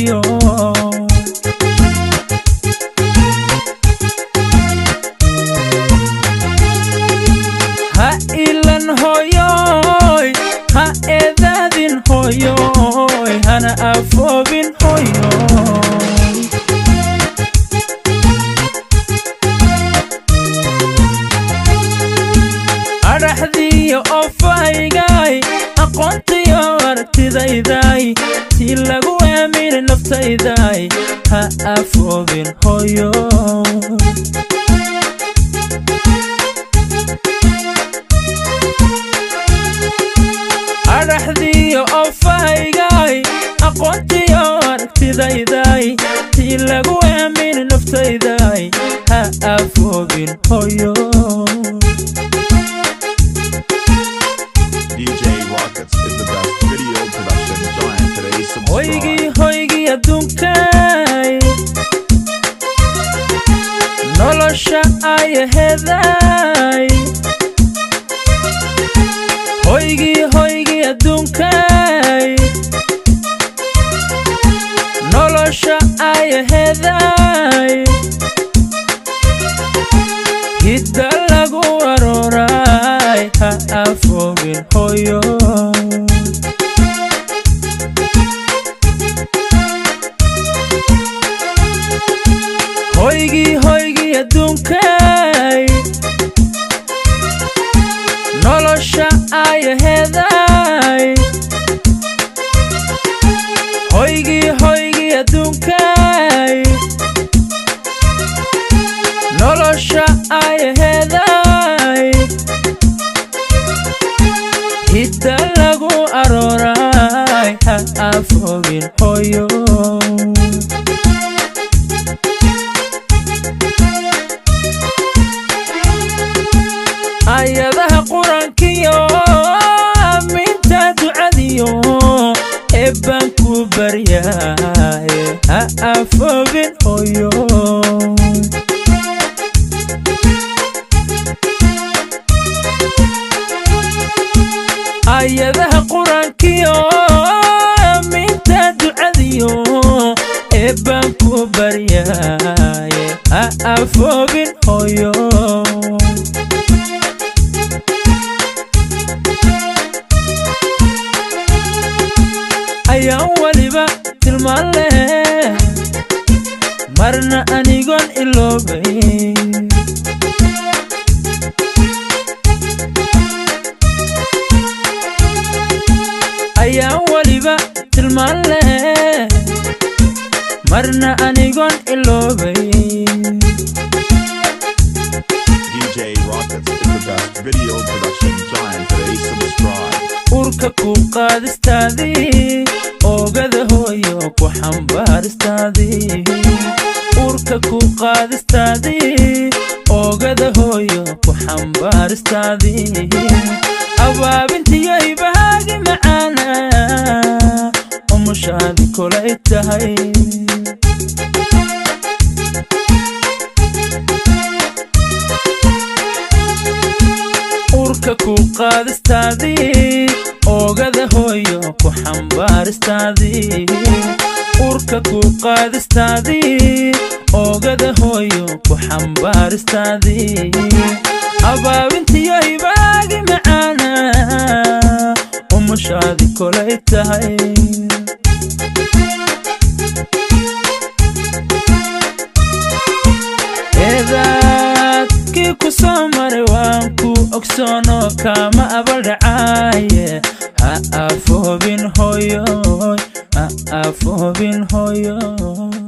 hoyo ha ilan hoyoy ha eedadin hoyoy hana afoobin hoyoy araxdiyo ofaygay aqoontiyo aragtidayday si lagu aaminin naftayday ha afoobin hoyoy araxdiyo ofaygay aqoontiyo aragtidayday si lagu aaminin naftayday ha afoobin hoyoy DJ Rockets is the best video production giant today. Subscribe. Hoygi adunkay nolosha ayaheday hoygi adunkay nolosha ayaheday hidda lagu aroray ha afoobin hoyo hoygi adunkay nolosha ayaheday hoygi adunkay nolosha ayaheday hidda lagu aroray ha afoobin hoyo ayadaha quraankiyo aminta ducadiyo eebban ku baryaay ha afoobin hoyo ayadaha quraankiyo aminta ducadiyo eebban ku baryaay ha afoobin hoyo ayaan waliba tilmaan leh marna anigon iloobay ayaan waliba tilmaan leh marna anigon iloobay DJ Rockets is the best video production giant today. Subscribe. urka ku qaadistaadii oogada hooyo ku xambaaristaadii urka ku qaadistaadii oogada hooyo ku xambaaristaadii abaabintiyay bahaagi macaana umushaadi kolay tahay urka ku qaadistaadii oogada hooyo ku xambaaristaadii urka ku qaadistaadii oogada hooyo ku xambaaristaadii abaabintiyay baagi macaana umushaadi kolay tahay eedaadkii ku soo maray waan ku ogsoono kama abaldhacaaye ha afoobin hoyoy ha afoobin hoyoy